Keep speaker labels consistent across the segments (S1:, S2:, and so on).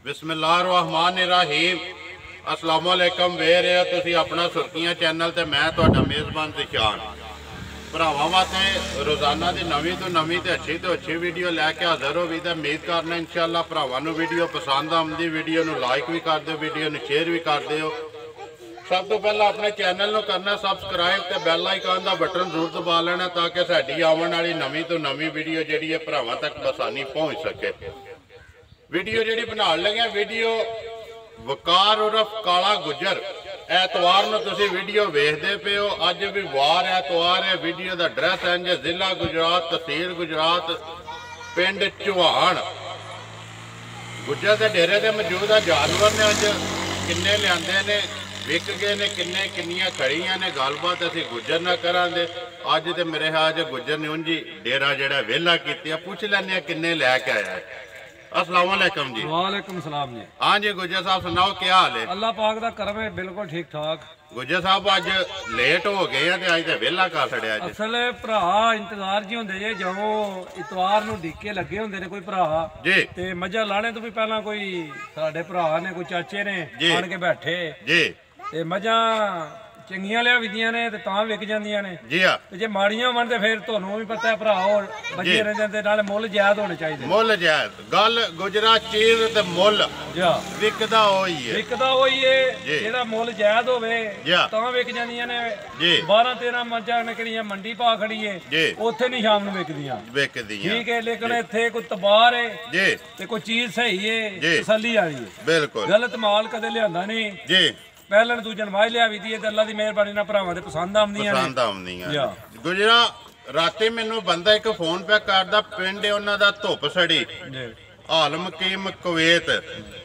S1: बिस्मिल्लाहिर्रहमानिर्रहीम अस्सलाम वालेकुम वे रहे हो तुसी अपना सुर्खियां चैनल ते मैं तुहाडा मेज़बान ज़िशान भरावां वास्ते रोज़ाना की नवीं तो नवीं ते अच्छी वीडियो लैके हाज़र हो भी तो उम्मीद करना इंशाअल्लाह भरावां नूं वीडियो पसंद आउंदी वीडियो नूं लाइक भी कर दिओ वीडियो नूं शेयर भी कर दिओ। सब तो पहला अपने चैनल को करना सबसक्राइब तो बैल आइकन का बटन जरूर दबा लेना ताकि साडी आने वाली नवीं तो नवीं वीडियो जी है भरावां तक आसानी पहुँच सके। वीडियो जी बना लगे वीडियो वकार उर्फ काला गुजर एतवार नूं तुसीं वीडियो वेखदे पे हो। अज भी वार एतवार है। वीडियो का एड्रैस इंज जिला गुजरात तहसील गुजरात पिंड चौहान गुजर के डेरे से मौजूद है। जानवर ने अज किन्ने लिआंदे ने विक गए ने किन्ने किन्नियां खड़ियां ने गलबात असीं गुजर ना करांगे। अज तो मेरे ख्याल गुजर ने उंजी डेरा जिहड़ा वेला कीता पूछ लैने किन्ने लैके आया है। अस्सलाम वालेकुम जी।
S2: वालेकुम सलाम जी।
S1: हाँ जी गुजर साहब सुनाओ क्या हाल है?
S2: अल्लाह पाक दा करम है बिल्कुल ठीक ठाक।
S1: गुजर साहब अज लेट हो गए हैं अज तो वेला कर छड़िया जी।
S2: असल भरा इंतजार जी होंदे जे जो इतवार नूं ढीके लगे होंदे ने कोई भरा
S1: जी
S2: ते मझा लाने तो भी पहला कोई साडे भरा ने कोई चाचे ने आण के बैठे
S1: जी
S2: ते मझा चंगियां लिया विदियां ने ते तां विक जांदियां ने
S1: जी हाँ
S2: ते जे माड़ियां होण ते फिर तुहानूं भी पता है भरा और बचे रहंदे ते नाले मुੱਲ जायद होने चाहिए।
S1: मुੱਲ जायद गल गुजरा चीज ते मुੱਲ
S2: जी
S1: विकदा होई है
S2: विकदा होई है जेड़ा मुੱਲ जायद होवे
S1: जी
S2: तां विक जांदियां ने
S1: जी
S2: 12-13 मੱਝਾਂ ने किहड़ियां मंडी पा खड़ी है
S1: जी
S2: ਉੱਥੇ नहीं शाम ਨੂੰ ਵਿਕਦੀਆਂ ठीक है। लेकिन इत्थे कोई तबार है
S1: जी
S2: ते कोई चीज सही है
S1: जी
S2: तसल्ली वाली है
S1: बिल्कुल
S2: गलत माल कदे लिआंदा नहीं
S1: जी
S2: पहले दूजे नवाज लिया भी दी है अल्लाह की मेहरबानी नाल भरावां दे पसंद आउंदियां
S1: गुजरा राती मैनू बंदा एक फोन पे करदा पिंड उन्हां दा धुप सड़ी आलम कीम कुवैत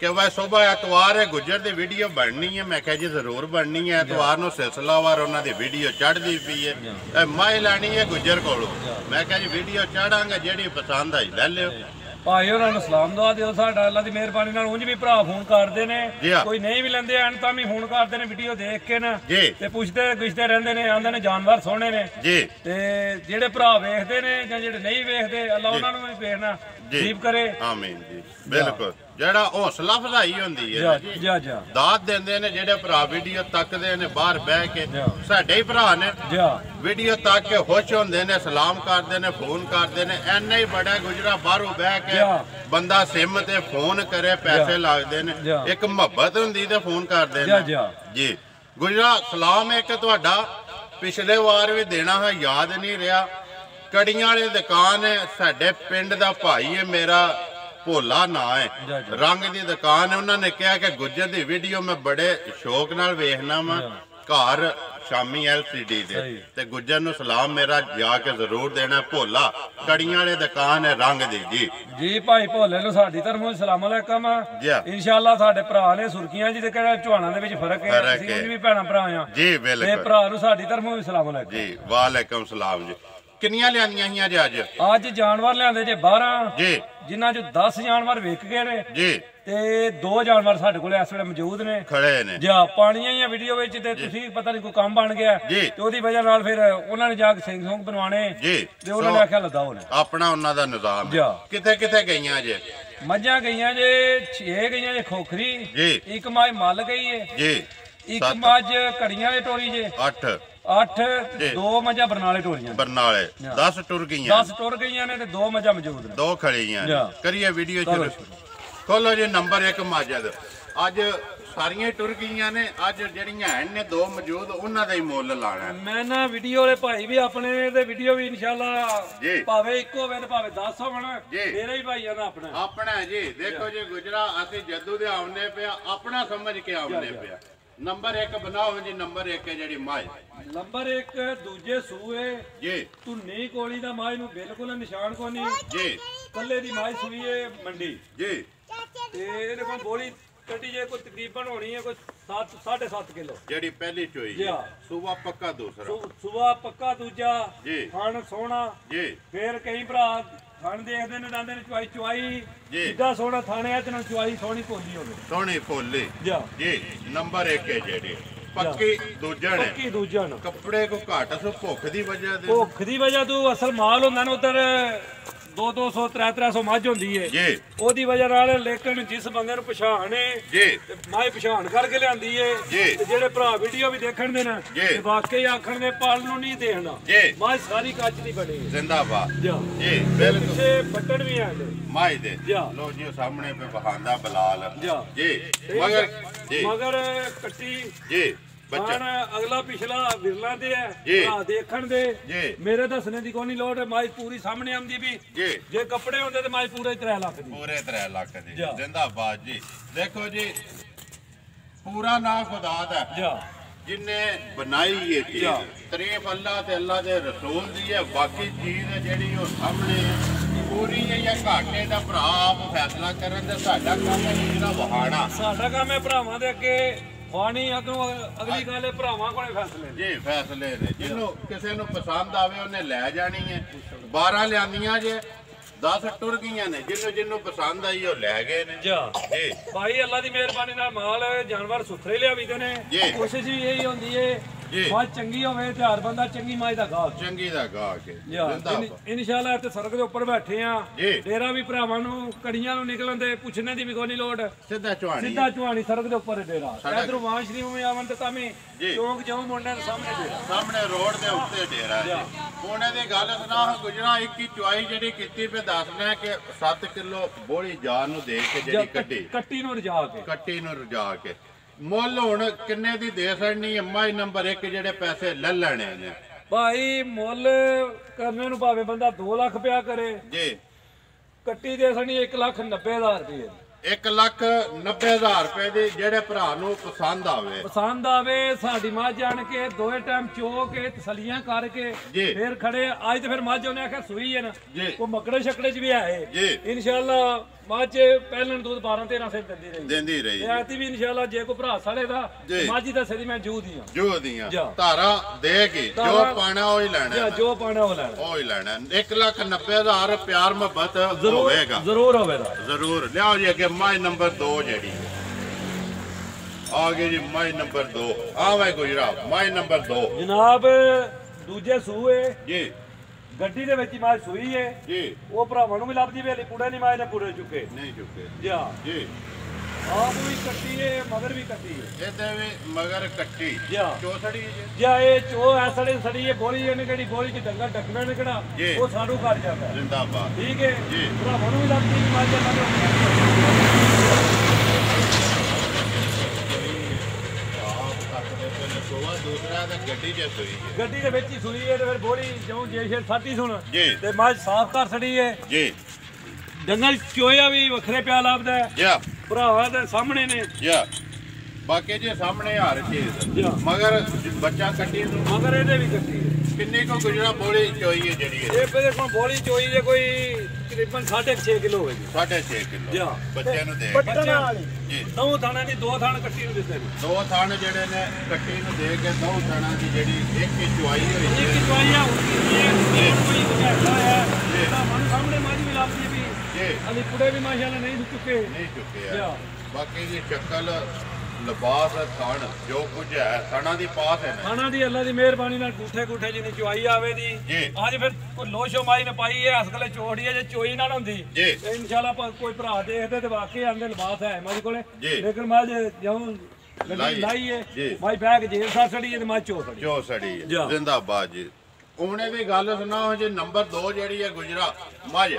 S1: कि वह सुबह एतवार है गुजर दी वीडियो बननी है। मैं कहा जी जरूर बननी है एतवार नूं सिलसिलावार उन्हां दी वीडियो चढ़दी पई है माई लैनी है गुजर कोलों। मैं कहा जी वीडियो चढ़ांगे जेहड़ी पसंद आई लै लिओ।
S2: भाई उन्होंने सलाम दुआ दिओ साडा अल्लाह दी मेहरबानी नाल उंज भी भरा फोन करदे ने कोई नहीं भी लैंदे हैं तां भी फोन करदे ने वीडियो देख के ना ते पुछदे गिछदे रहंदे ने आंदे ने जानवर सोहणे ने जी ते जेहड़े भरा वेखदे ने जां जेहड़े नहीं वेखदे अल्लाह उन्हां नूं भी भेजना नसीब करे आमीन जी।
S1: बिल्कुल जेड़ा हौसला अफजाई होंदी है जी दात देंदे ने जेड़े भरा वीडियो तकदे ने बाहर बह के साडे ही भरा ने वीडियो तक के खुश होंदे ने सलाम करदे ने फोन करदे ने इन्ना ही बड़ा गुजरा बाहरों बह के बंदा सिम ते फोन करे पैसे लगदे ने एक मुहब्बत हुंदी ते फोन करदे ने जी। गुजरा सलाम एक तुहाडा पिछले वार भी देना है याद नहीं रहा कड़ियां वाली दुकान है साडे पिंड दा भाई है मेरा भोला ना है रंग की दुकान है। उन्होंने कहा कि गुजर की वीडियो मैं बड़े शौक नाल वेखना वा घर शामी LCD दे गुजर नूं सलाम मेरा जाके जरूर देना। भोला कड़ियां वाली दुकान है रंग दी जी
S2: जी भाई भोले नूं साडी तरफों सलाम अलैकुम इंशाअल्लाह। साडे भरा ने सुर्खियां जी ते किहड़ा चौहाना दे विच फर्क है असीं भी भैणां भरा आ
S1: जी बिल्कुल
S2: ते भरा नूं साडी तरफों भी सलाम अलैकुम जी।
S1: वालेकुम सलाम जी। किन्नियां लिआंदियां हियां जी
S2: अज जानवर लिआंदे जे 12
S1: जी
S2: जिन्हां चों 10 जानवर विक गए ने
S1: जी ते
S2: 2 जानवर साडे कोल इस वेले मौजूद ने
S1: खड़े ने जी
S2: पानियां ही वीडियो विच ते तुसीं पता नहीं कोई काम बन गया ते ओदी वजह नाल फिर उन्हां ने जाके सिंग सुंग बनवाने जी ते उन्हां ने आख्या लदा होने अपना
S1: उन्हां दा निजाम किथे किथे गईयां जे
S2: मੱਝਾਂ गईयां जे 6 गईयां जे खोखरी जी एक मੱਝ मल गई है जी एक मੱਝ घड़ियां वाली टोरी जे 8 2 मੱਝਾਂ बरनाले टोरियां बरनाले
S1: 10 टुर गईयां
S2: 10 टुर गईयां ने ते 2 मੱਝਾਂ मौजूद ने
S1: 2 खड़ियां करिए वीडियो चलो खोलो जी नंबर 1 मੱਝ अज सारियां टुर गईयां ने अज जड़ियां ने 2 मौजूद उन्हां दा ही मुੱਲ लाना मैं ना वीडियो वाले भाई भी अपने ते वीडियो भी इंशाअल्लाह भावे इक होवे ते भावे 10 होवन मेरा ही भाई है ना अपना जी। देखो जी गुजरा असि जद्दू दे आवने पे अपना समझ के आवने पे नंबर 1 बनाओ जी नंबर 1 है जी माई नंबर 1 दूजे सूए जी धुन्नी कोली दा माई नूं बिल्कुल निशान कोनी जी कल्ले दी माई सूई है मंडी जी ते इहदे कोल बोली कटी जे कोई तकरीबन होनी है कोई 7.5 किलो जेड़ी पहली चोई जी सुबह पक्का दूसरा सुबह पक्का दूजा जी खान सोना जी फिर कई भरा थान देखते ने दांदे ने चुआई चुआई जिद्दां सोहना थाने है ते चुआई सोहनी पोली होवे सोहनी पोली जी नंबर 1 है जेडी पक्की दूजन कपड़े को घाट सो भुख दी वजह तो असल माल होंदा ना उधर
S2: 200 300 ਮੱਝ ਹੁੰਦੀ ਹੈ ਜੀ, ਉਹਦੀ ਵਜ੍ਹਾ ਨਾਲ। ਲੇਕਿਨ ਜਿਸ ਬੰਦੇ ਨੂੰ ਪਛਾਣੇ ਜੀ ਮੈਂ ਪਛਾਣ ਕਰਕੇ ਲਿਆਂਦੀ ਏ ਤੇ ਜਿਹੜੇ ਭਰਾ ਵੀਡੀਓ ਵੀ ਦੇਖਣ ਦੇ ਨਾ ਤੇ ਵਾਕਈ ਆਖਣ ਦੇ ਪਾਲ ਨੂੰ ਨਹੀਂ ਦੇਖਣਾ ਮੈਂ ਸਾਰੀ ਕੱਚ ਦੀ ਬਣੀ
S1: ਜ਼ਿੰਦਾਬਾਦ ਜੀ
S2: ਬਿਲਕੁਲ। ਪਿੱਛੇ ਬਟਨ ਵੀ ਆ
S1: ਮਾਈ ਦੇ ਲੋ ਜੀ ਸਾਹਮਣੇ पे बहांदा बलाल जी मगर कट्टी जी अगला पिछला विरला दे है देखण दे मेरे दसने दी कोई लोड़ माई पूरी सामने आंदी भी जे कपड़े होंदे ते माई पूरे 3 लाख दी पूरे 3 लाख दी जिंदाबाद जी। देखो जी पूरा ना खुदा दा जिन्ने बनाई ये चीज तारीफ अल्लाह ते अल्लाह दे रसूल दी है। बाकी चीज है जेड़ी ओ सामने पूरी है या घाटे दा भरा आप फैसला करन ते साडा काम है जेड़ा वहाना
S2: साडा काम है भरावां दे अगे वाणी अगों अगली गल है भरावां कोले फैसले
S1: जी फैसले ने जिन्हों किसी नूं पसंद आवे उन्हें लै जानी है। 12 लियांदियां जे 10 टुर गईयां ने जिन्हों पसंद आई वो लै गए ने
S2: जी भाई। अल्लाह दी मेहरबानी नाल माल जानवर सुथरे लियावीदे ने। कोशिश भी यही होंदी है मां चंगी होवे ते हर बंदा चंगी मां दा गाहक
S1: चंगी दा गाहक
S2: इंशाअल्लाह। ते सड़क दे ऊपर बैठे आ डेरा भी भरावां नूं कड़ियां नूं निकलन दे पुछने दी भी कोई लोड़
S1: सीधा
S2: चुहानी सड़क दे ऊपर डेरा। इधरों वां शरीफ में आवन ते तामी चौक जाऊं मुंडे दे सामने डेरा
S1: सामने रोड दे उत्ते डेरा है। कोने दी गल सुना गुजरा एक की चुआई जेडी कीती पे दसना कि 7 किलो बोली जान नूं दे के जेडी
S2: कट्टी नूं
S1: रजा के मुल हुण किन्ने दी दे छड़नी है। माई नंबर 1 जेडे पैसे ले लेने ने
S2: भाई मुल करने नूं भावे बंदा 2 लाख रुपया करे जी कट्टी दे छड़नी 1,90,000 रुपये
S1: 1,90,000 रुपए दी जेडे भरा नूं पसंद आवे
S2: साडी मझ आण के 2 टाइम चो के तसलियां करके फिर खड़े आज तो फिर मझ उन्हें आख्या सूई है ना वो मकड़े शकड़े च भी है इंशाअल्लाह। मझ पहले दूध 12-13 से देंदी रही ऐती भी इंशाअल्लाह। जे कोई भरा साढ़े दा माझी दसे दी मैं जू दियां
S1: धारा देगी जो पाना ओ ही लेना
S2: जो पाना ओ
S1: लेना 1,90,000 प्यार मोहब्बत होवेगा
S2: जरूर होवेगा
S1: जरूर। लियाओ जी अगे माई नंबर 2 जेडी आ गई जी माई नंबर 2 आ भाई गुजरा माई नंबर 2
S2: जनाब दूजे सूए
S1: जी
S2: गड्डी दे विच मां सूई है जी वो भरावां नूं भी लभदी वेली पूरे नहीं मां ने पूरे चुके जी जी आप भी कट्टी है मगर भी कट्टी है
S1: एते भी मगर कट्टी चौसड़ी
S2: जी ए चो ऐसड़ी सड़ी है बोली ने केड़ी बोली च डंगा डकना ने केड़ा वो साडू कर जांदा
S1: जिंदाबाद
S2: ठीक है जी भरावां नूं भी लभदी मां जे गड्डी दे विच ही सूई है ते फिर बोली जो जे शेर साथी सुन ते मझ साफ कर छड़ी है जी डंगल चोया भी वखरे पिया लाभदा है भरावां दे सामने ने
S1: बाकी जे सामने हर चीज मगर बच्चा कट्टी
S2: मगर एदे भी कट्टी
S1: किन्नी को गुजरा बोली चोई है जेडी
S2: ये पे कोई बोली चोई है कोई तकरीबन 6.5 किलो होगी
S1: 6.5 किलो बच्चे नु दे
S2: बच्चे जी 2 थाना दी 2 थान कट्टी नु दिते
S1: 2 थान जेडे ने कट्टी नु दे के 2 थाना दी जेडी एक की चुआई होई
S2: एक की चुआई है ये कोई कहता है ये मन सामने माजी भी लाती भी जी अली पुड़े भी माशाल्लाह नहीं चुके
S1: यार बाकी ये शक्ल लिबास थान जो कुछ है थाना दी पास है
S2: थाना दी अल्लाह दी मेहरबानी नाल गुठे जिन्नी चुआई आवे दी आज फिर कोई लोशो माई ने पाई है असगले चोड़ी है जे चोई ना होंदी ते इंशाल्लाह कोई भरा देखदे ते वाकई आंदे लिबास है माजी कोले लेकिन मैं जाऊं लाई है भाई बैग जेल सा सड़ी है ते मैं चो
S1: सड़ी है जिंदाबाद जी। उन्हें भी गल सुना जे नंबर 2 जेडी है गुजरा मझ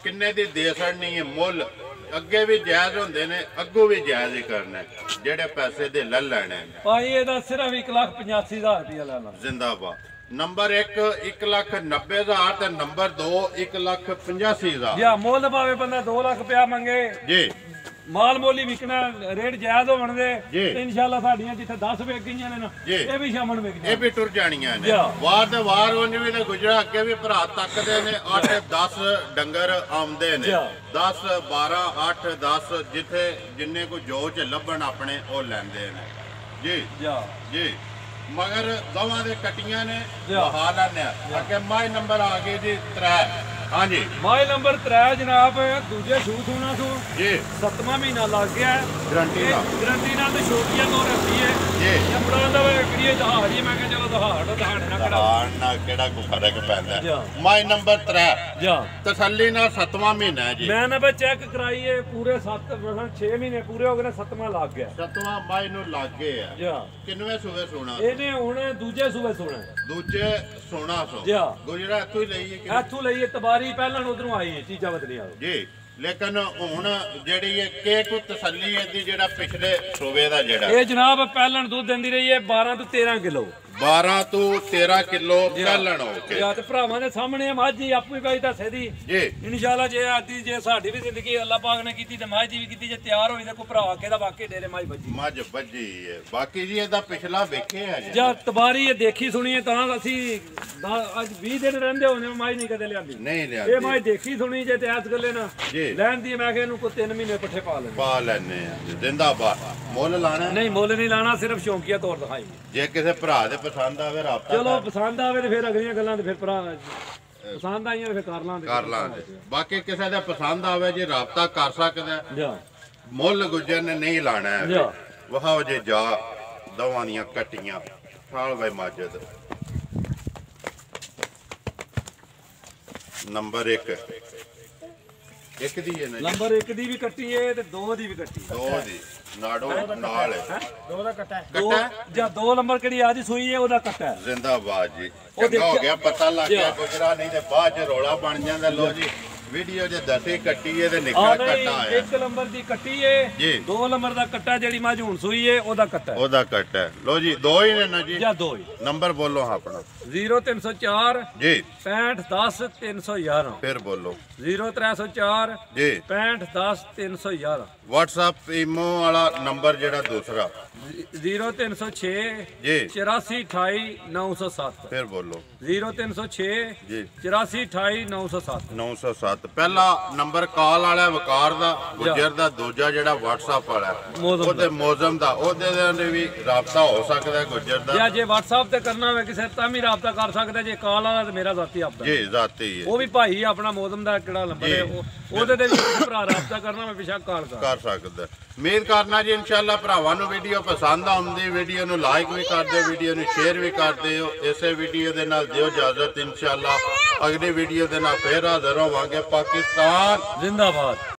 S1: किन्ने दी दे छड़नी है मुल अगे भी जायज होंदे ने अगों भी जायज ही करना जेडे पैसे दे ले लेने
S2: भाई एदा सिर्फ 1,85,000 रुपया लेना
S1: जिंदाबाद। नंबर 1 1,90,000 ते नंबर 2 1,85,000
S2: या मोल पावे बंदा 2 लाख रुपया मंगे जी माल मोली विकना रेट जायज होवन दे ते इंशाल्लाह साडियां जिथे 10 विक गईयां ने ना ए भी शामन विक
S1: ए भी टुर जाणियां ने वार दे वार उंज भी ते गुजरा अगे भी भरा तकदे ने 8-10 डंगर आउंदे ने 10 12 8 10 जिथे जिन्ने को जो च लभण अपने ओ लैंदे ने जी जी मगर गवां दे कटियां ने हाल ने अगे माई नंबर आ गए जी 3 हाँ जी
S2: माई नंबर 3 जनाब दूजे सूह सोना सू
S1: जी
S2: 7वां महीना लग गया
S1: गारंटी
S2: ना तो छोटिया तो रखी है
S1: जी
S2: अपना दहाड़ी दहाड़ी मैं कहा चलो दहाड़
S1: ना केड़ा को फर्क पैंदा है माई नंबर 3
S2: जा
S1: तसल्ली ना 7वां महीना है जी
S2: मैं ना चेक कराई है पूरे 6 महीने पूरे हो गए 7वां लग गया
S1: 7वां माई नु लग गए है
S2: जा
S1: किनवे सूबे सोना
S2: ਇਹਨੇ ਹੁਣ ਦੂਜੇ ਸੂਬੇ ਸੋਣਾ
S1: ਦੂਜੇ ਸੋਨਾ ਸੋ
S2: ਜੀ
S1: ਗੁਜਰਾ ਇੱਥੋਂ ਹੀ ਲਈ ਹੈ ਕਿ
S2: ਇੱਥੋਂ ਲਈ ਤਬਾਰੀ ਪਹਿਲਾਂ ਉਧਰੋਂ ਆਈ ਹੈ ਚੀਜ਼ਾਂ ਬਦਲੀਆਂ
S1: ਜੀ ਲੇਕਿਨ ਹੁਣ ਜਿਹੜੀ ਇਹ ਕੇ ਕੋ ਤਸੱਲੀ ਹੈ ਦੀ ਜਿਹੜਾ ਪਿਛਲੇ ਸੂਬੇ ਦਾ ਜਿਹੜਾ
S2: ਇਹ ਜਨਾਬ ਪਹਿਲਾਂ ਦੁੱਧ ਦਿੰਦੀ ਰਹੀ ਹੈ 12 ਤੋਂ 13 ਕਿਲੋ
S1: 12 ਤੋਂ 13 ਕਿਲੋ ਪਹਿਲਣ ਹੋ ਕੇ
S2: ਜਾਂ ਤੇ ਭਰਾਵਾਂ ਦੇ ਸਾਹਮਣੇ ਮੱਝ ਹੀ ਆਪੂ ਹੀ ਭਾਈ ਦੱਸੇ ਦੀ
S1: ਜੀ
S2: ਇਨਸ਼ਾਅੱਲਾ ਜੇ ਆਦੀ ਜੇ ਸਾਡੀ ਵੀ ਜ਼ਿੰਦਗੀ ਅੱਲਾਹ ਪਾਕ ਨੇ ਕੀਤੀ ਤੇ ਮੱਝ ਦੀ ਵੀ ਕੀਤੀ ਜੇ ਤਿਆਰ ਹੋਈ ਤੇ ਕੋਈ ਭਰਾ ਕੇ ਦਾ ਵਾਕਈ ਡੇਰੇ ਮੱਝ ਵੱਜੀ
S1: ਮੱਝ ਵੱਜੀ ਹੈ ਬਾਕੀ ਜੀ ਇਹਦਾ ਪਿਛਲਾ ਵੇਖੇ ਹੈ ਜੀ
S2: ਜਾਂ ਤਬਾਰੀ ਇਹ ਦੇਖੀ ਸੁਣੀ ਹੈ ਤਾਂ ਅਸੀਂ ਅੱਜ 20 ਦਿਨ ਰਹਿੰਦੇ ਹੋਣੇ ਮੱਝ ਨਹੀਂ ਕਦੇ ਲਿਆਂਦੀ
S1: ਨਹੀਂ ਲਿਆਂਦੀ
S2: ਇਹ ਮੱਝ ਦੇਖੀ ਸੁਣੀ ਜੇ ਤੇ ਇਸ ਗੱਲੇ ਨਾ ਲੈਣ ਦੀ ਮੈਂ ਕਿਹਾ ਇਹਨੂੰ ਕੋਈ 3 ਮਹੀਨੇ ਪੱਠੇ ਪਾ ਲੈਣੇ
S1: ਆ ਜ਼ਿੰਦਾਬਾਦ ਮੁੱਲ ਲਾਣਾ
S2: ਨਹੀਂ ਮੁੱਲ ਨਹੀਂ ਲਾਣਾ ਸਿਰਫ ਸ਼ੌਂਕੀਆ ਤੌਰ ਦਿਖਾਈ
S1: ਜੇ ਕਿਸੇ ਭਰਾ ਦੇ ਪਸੰਦ ਆਵੇ ਰਾਬਤਾ
S2: ਚਲੋ ਪਸੰਦ ਆਵੇ ਤੇ ਫਿਰ ਅਗਲੀਆਂ ਗੱਲਾਂ ਤੇ ਫਿਰ ਭਰਾ ਪਸੰਦ ਆਈਆਂ ਤੇ ਫਿਰ ਕਰ ਲਾਂਗੇ
S1: ਬਾਕੀ ਕਿਸੇ ਦਾ ਪਸੰਦ ਆਵੇ ਜੇ ਰਾਬਤਾ ਕਰ ਸਕਦਾ
S2: ਜਾ
S1: ਮੁੱਲ ਗੁੱਜਰ ਨੇ ਨਹੀਂ ਲਾਣਾ ਹੈ
S2: ਜਾ
S1: ਵਹਾਓ ਜੇ ਜਾ ਦਵਾਂ ਦੀਆਂ ਕੱਟੀਆਂ ਸਾਲ ਵੇ ਮਾਜਦ ਨੰਬਰ 1 ਇੱਕ ਦੀ ਹੈ ਨਾ
S2: ਨੰਬਰ 1 ਦੀ ਵੀ ਕੱਟੀ ਏ ਤੇ 2 ਦੀ ਵੀ ਕੱਟੀ
S1: 2 ਦੀ ਨਾੜੋ ਨਾਲ ਹੈ
S2: 2 ਦਾ ਕੱਟਾ ਜਾਂ 2 ਨੰਬਰ ਕਿਹੜੀ ਆਦੀ ਸੂਈ ਹੈ ਉਹਦਾ ਕੱਟਾ
S1: ਜ਼ਿੰਦਾਬਾਦ ਜੀ ਚੰਗਾ ਹੋ ਗਿਆ ਪਤਾ ਲੱਗ ਗਿਆ ਗੁਜਰਾ ਨਹੀਂ ਤੇ ਬਾਅਦ ਚ ਰੌਲਾ ਬਣ ਜਾਂਦਾ ਲੋ ਜੀ ਵੀਡੀਓ ਜੇ ਦਸੇ ਕੱਟੀ ਏ ਤੇ ਨਿੱਕਾ ਕੱਟਾ ਆਇਆ
S2: 1 ਨੰਬਰ ਦੀ ਕੱਟੀ ਏ 2 ਨੰਬਰ ਦਾ ਕੱਟਾ ਜਿਹੜੀ ਮੱਝ ਹੁਣ ਸੂਈ ਏ ਉਹਦਾ ਕੱਟਾ ਹੈ ਲੋ ਜੀ 2 ਹੀ ਨੇ ਨਾ ਜੀ ਜਾਂ 2 ਹੀ
S1: ਨੰਬਰ ਬੋਲੋ ਆਪਣਾ
S2: 0304
S1: ਜੀ
S2: 6510 311
S1: ਫਿਰ ਬੋਲੋ
S2: 0304
S1: ਜੀ
S2: 6510 311
S1: WhatsApp ਈਮੋ ਵਾਲਾ ਨੰਬਰ ਜਿਹੜਾ ਦੂਸਰਾ
S2: 0306
S1: ਜੀ
S2: 8428 907
S1: ਫਿਰ ਬੋਲੋ
S2: 0306
S1: ਜੀ
S2: 8428 907
S1: 907 ਪਹਿਲਾ ਨੰਬਰ ਕਾਲ ਵਾਲਾ ਵਕਾਰ ਦਾ ਗੁੱਜਰ ਦਾ ਦੂਜਾ ਜਿਹੜਾ WhatsApp ਵਾਲਾ ਉਹਦੇ ਮੌਜ਼ਮ ਦਾ ਉਹਦੇ ਦੇ ਵੀ ਰਾਬਤਾ ਹੋ ਸਕਦਾ ਗੁੱਜਰ ਦਾ
S2: ਜਾਂ ਜੇ WhatsApp ਤੇ ਕਰਨਾ ਹੋਵੇ ਕਿਸੇ ਤਾਂ ਵੀ ਰਾਬਤਾ ਕਰ ਸਕਦਾ ਜੇ ਕਾਲ ਵਾਲਾ ਤੇ ਮੇਰਾ ਜ਼ਾਤੀ ਆਪਦਾ
S1: ਜੀ ਜ਼ਾਤੀ ਹੈ
S2: ਉਹ ਵੀ ਭਾਈ ਆਪਣਾ ਮੌਜ਼ਮ ਦਾ ਕਿਹੜਾ ਨੰਬਰ ਹੈ ਉਹਦੇ ਤੇ ਵੀ ਭਰਾ ਰਾਬਤਾ ਕਰਨਾ ਹੋਵੇ ਬਿਸ਼ੱਕ ਕਾਲ
S1: ਕਰ ਸਕਦਾ ਉਮੀਦ ਕਰਨਾ ਜੀ ਇਨਸ਼ਾਅੱਲਾ ਭਰਾਵਾਂ ਨੂੰ ਵੀਡੀਓ ਪਸੰਦ ਆਉਂਦੀ ਵੀਡੀਓ ਨੂੰ ਲਾਈਕ ਵੀ ਕਰ ਦਿਓ ਵੀਡੀਓ ਨੂੰ ਸ਼ੇਅਰ ਵੀ ਕਰ ਦਿਓ ਇਸੇ ਵੀਡੀਓ ਦੇ ਨਾਲ ਦਿਓ ਇਜਾਜ਼ਤ ਇਨਸ਼ਾਅੱਲਾ ਅਗਲੀ ਵੀਡੀਓ ਦੇ ਨਾਲ ਫੇਰ ਹਾਜ਼ਰ ਹੋਵਾਂਗੇ ਪਾਕਿਸਤਾਨ
S2: ਜ਼ਿੰਦਾਬਾਦ।